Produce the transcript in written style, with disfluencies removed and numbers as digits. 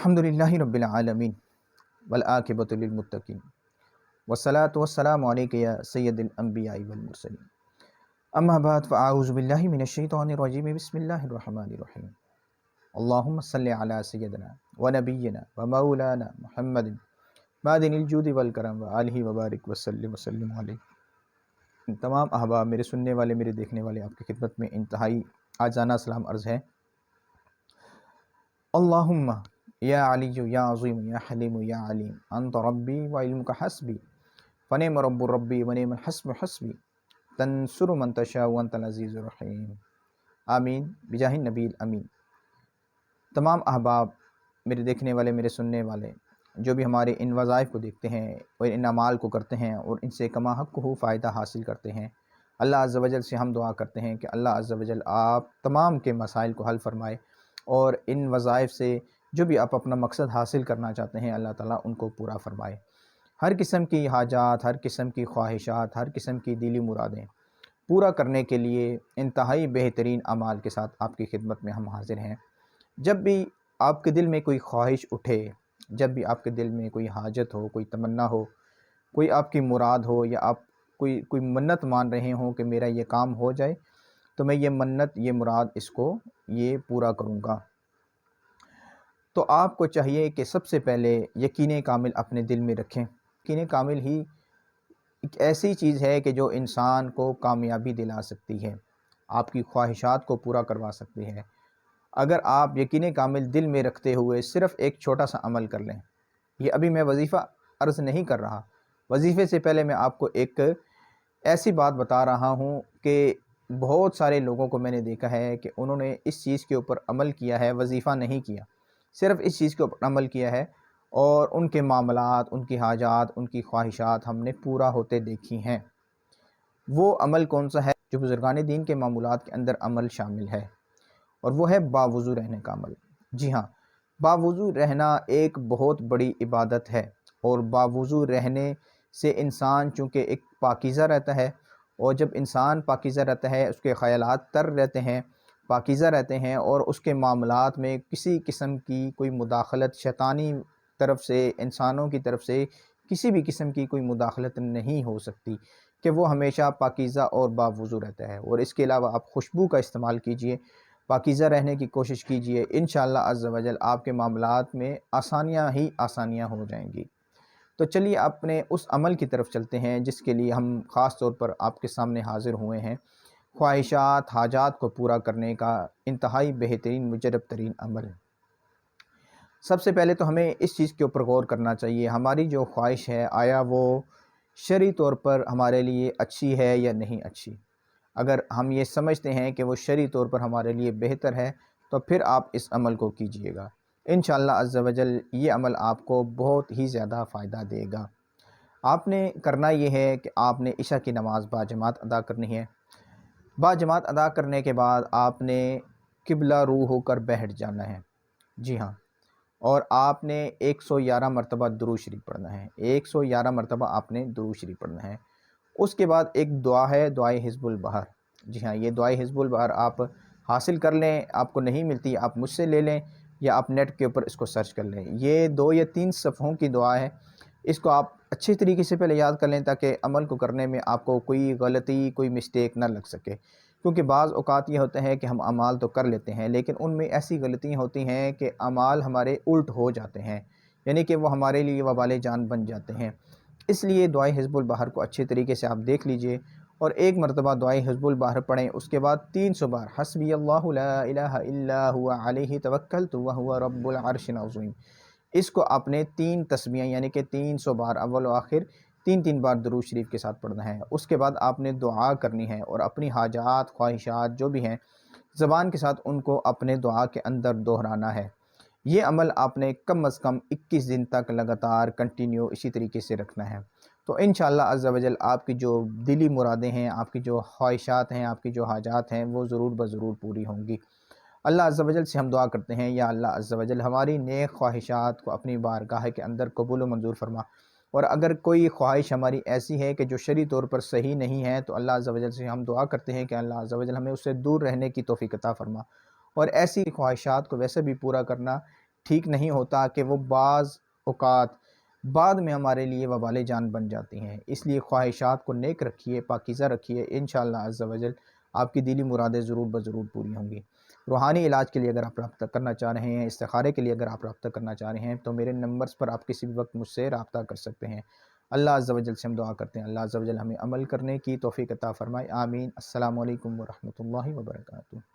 الحمدللہ رب العالمین والعاقبۃ للمتقین والصلاۃ والسلام علیک یا سید الانبیاء والمرسلین اما بعد فاعوذ باللہ من الشیطان الرجیم بسم اللہ الرحمن الرحیم اللہم صلی علی سیدنا ونبینا ومولانا محمد معدن الجود والکرم وآلہ وبارک وسلم علیہ۔ تمام احباب، میرے سننے والے، میرے دیکھنے والے، آپ کی خدمت میں انتہائی عاجزانہ سلام عرض ہے۔ اللہم یا علی یا عظیم یا حلیم یا علیم انت ربی وعلمک حسبی فنعم رب ربی ونعم الحسب حسبی تنصر من تشاء وانت العزیز الرحیم، آمین بجاہ النبی الامین۔ تمام احباب، میرے دیکھنے والے، میرے سننے والے، جو بھی ہمارے ان وظائف کو دیکھتے ہیں اور ان اعمال کو کرتے ہیں اور ان سے کما حق ہو فائدہ حاصل کرتے ہیں، اللہ عز و جل سے ہم دعا کرتے ہیں کہ اللہ عز و جل آپ تمام کے مسائل کو حل فرمائے، اور ان وظائف سے جو بھی آپ اپنا مقصد حاصل کرنا چاہتے ہیں اللہ تعالیٰ ان کو پورا فرمائے۔ ہر قسم کی حاجات، ہر قسم کی خواہشات، ہر قسم کی دلی مرادیں پورا کرنے کے لیے انتہائی بہترین اعمال کے ساتھ آپ کی خدمت میں ہم حاضر ہیں۔ جب بھی آپ کے دل میں کوئی خواہش اٹھے، جب بھی آپ کے دل میں کوئی حاجت ہو، کوئی تمنا ہو، کوئی آپ کی مراد ہو، یا آپ کوئی منت مان رہے ہوں کہ میرا یہ کام ہو جائے، تو میں یہ منت، یہ مراد، اس کو یہ پورا کروں گا، تو آپ کو چاہیے کہ سب سے پہلے یقین کامل اپنے دل میں رکھیں۔ یقین کامل ہی ایک ایسی چیز ہے کہ جو انسان کو کامیابی دلا سکتی ہے، آپ کی خواہشات کو پورا کروا سکتی ہے۔ اگر آپ یقین کامل دل میں رکھتے ہوئے صرف ایک چھوٹا سا عمل کر لیں، یہ ابھی میں وظیفہ عرض نہیں کر رہا، وظیفے سے پہلے میں آپ کو ایک ایسی بات بتا رہا ہوں کہ بہت سارے لوگوں کو میں نے دیکھا ہے کہ انہوں نے اس چیز کے اوپر عمل کیا ہے، وظیفہ نہیں کیا، صرف اس چیز کے اوپر عمل کیا ہے، اور ان کے معاملات، ان کی حاجات، ان کی خواہشات ہم نے پورا ہوتے دیکھی ہیں۔ وہ عمل کون سا ہے جو بزرگان دین کے معمولات کے اندر عمل شامل ہے، اور وہ ہے باوضو رہنے کا عمل۔ جی ہاں، باوضو رہنا ایک بہت بڑی عبادت ہے، اور باوضو رہنے سے انسان چونکہ ایک پاکیزہ رہتا ہے، اور جب انسان پاکیزہ رہتا ہے، اس کے خیالات تر رہتے ہیں، پاکیزہ رہتے ہیں، اور اس کے معاملات میں کسی قسم کی کوئی مداخلت شیطانی طرف سے، انسانوں کی طرف سے کسی بھی قسم کی کوئی مداخلت نہیں ہو سکتی، کہ وہ ہمیشہ پاکیزہ اور باوضو رہتا ہے۔ اور اس کے علاوہ آپ خوشبو کا استعمال کیجئے، پاکیزہ رہنے کی کوشش کیجئے، انشاءاللہ عز و جل آپ کے معاملات میں آسانیاں ہی آسانیاں ہو جائیں گی۔ تو چلیے اپنے اس عمل کی طرف چلتے ہیں جس کے لیے ہم خاص طور پر آپ کے سامنے حاضر ہوئے ہیں، خواہشات، حاجات کو پورا کرنے کا انتہائی بہترین، مجرب ترین عمل۔ سب سے پہلے تو ہمیں اس چیز کے اوپر غور کرنا چاہیے، ہماری جو خواہش ہے آیا وہ شرعی طور پر ہمارے لیے اچھی ہے یا نہیں اچھی۔ اگر ہم یہ سمجھتے ہیں کہ وہ شرعی طور پر ہمارے لیے بہتر ہے، تو پھر آپ اس عمل کو کیجئے گا، انشاءاللہ عز و جل یہ عمل آپ کو بہت ہی زیادہ فائدہ دے گا۔ آپ نے کرنا یہ ہے کہ آپ نے عشاء کی نماز باجماعت ادا کرنی ہے۔ باجماعت ادا کرنے کے بعد آپ نے قبلہ رو ہو کر بیٹھ جانا ہے۔ جی ہاں، اور آپ نے 111 مرتبہ درود شریف پڑھنا ہے، 111 مرتبہ آپ نے درود شریف پڑھنا ہے۔ اس کے بعد ایک دعا ہے، دعائے حزب البحر۔ جی ہاں، یہ دعائے حزب البحر آپ حاصل کر لیں، آپ کو نہیں ملتی آپ مجھ سے لے لیں، یا آپ نیٹ کے اوپر اس کو سرچ کر لیں۔ یہ 2 یا 3 صفحوں کی دعا ہے، اس کو آپ اچھی طریقے سے پہلے یاد کر لیں تاکہ عمل کو کرنے میں آپ کو کوئی غلطی، کوئی مسٹیک نہ لگ سکے، کیونکہ بعض اوقات یہ ہوتا ہے کہ ہم اعمال تو کر لیتے ہیں لیکن ان میں ایسی غلطیاں ہوتی ہیں کہ اعمال ہمارے الٹ ہو جاتے ہیں، یعنی کہ وہ ہمارے لیے وبال جان بن جاتے ہیں۔ اس لیے دعائے حزب البحر کو اچھے طریقے سے آپ دیکھ لیجئے، اور ایک مرتبہ دعائے حزب البحر پڑھیں، اس کے بعد 300 بار حسبی اللہ لا الہ الا هو علیہ توکلت وہو رب العرش العظیم، اس کو آپ نے 3 تسبیحیں یعنی کہ 300 بار اول و آخر 3 بار درود شریف کے ساتھ پڑھنا ہے۔ اس کے بعد آپ نے دعا کرنی ہے، اور اپنی حاجات، خواہشات جو بھی ہیں زبان کے ساتھ ان کو اپنے دعا کے اندر دہرانا ہے۔ یہ عمل آپ نے کم از کم 21 دن تک لگاتار کنٹینیو اسی طریقے سے رکھنا ہے، تو انشاءاللہ عز و جل آپ کی جو دلی مرادیں ہیں، آپ کی جو خواہشات ہیں، آپ کی جو حاجات ہیں، وہ ضرور بضرور پوری ہوں گی۔ اللہ عز و جل سے ہم دعا کرتے ہیں، یا اللہ عز و جل ہماری نیک خواہشات کو اپنی بارگاہ کے اندر قبول و منظور فرما، اور اگر کوئی خواہش ہماری ایسی ہے کہ جو شرعی طور پر صحیح نہیں ہے، تو اللہ عز و جل سے ہم دعا کرتے ہیں کہ اللہ عز و جل ہمیں اس سے دور رہنے کی توفیق عطا فرما، اور ایسی خواہشات کو ویسے بھی پورا کرنا ٹھیک نہیں ہوتا کہ وہ بعض اوقات بعد میں ہمارے لیے وبال جان بن جاتی ہیں۔ اس لیے خواہشات کو نیک رکھیے، پاکیزہ رکھیے، انشاءاللہ عز و جل آپ کی دلی مرادیں ضرور بضرور پوری ہوں گی۔ روحانی علاج کے لیے اگر آپ رابطہ کرنا چاہ رہے ہیں، استخارے کے لیے اگر آپ رابطہ کرنا چاہ رہے ہیں تو میرے نمبرز پر آپ کسی بھی وقت مجھ سے رابطہ کر سکتے ہیں۔ اللہ عز و جل سے ہم دعا کرتے ہیں، اللہ عز و جل ہمیں عمل کرنے کی توفیق عطا فرمائے، آمین۔ السلام علیکم ورحمۃ اللہ وبرکاتہ۔